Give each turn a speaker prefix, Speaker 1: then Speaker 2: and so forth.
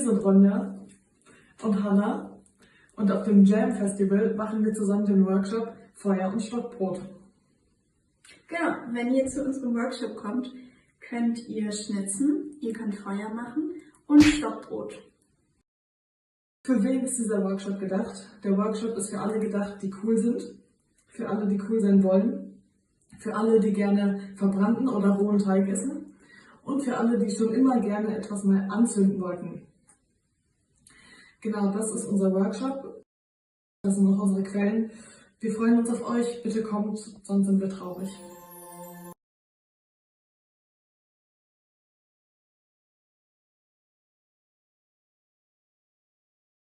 Speaker 1: sind Ronja und Hanna und auf dem Jam Festival machen wir zusammen den Workshop Feuer und Stockbrot.
Speaker 2: Genau, wenn ihr zu unserem Workshop kommt, könnt ihr schnitzen, ihr könnt Feuer machen und Stockbrot.
Speaker 1: Für wen ist dieser Workshop gedacht? Der Workshop ist für alle gedacht, die cool sind, für alle, die cool sein wollen, für alle, die gerne verbrannten oder rohen Teig essen und für alle, die schon immer gerne etwas mal anzünden wollten. Genau, das ist unser Workshop. Das sind noch unsere Quellen. Wir freuen uns auf euch. Bitte kommt, sonst sind wir traurig.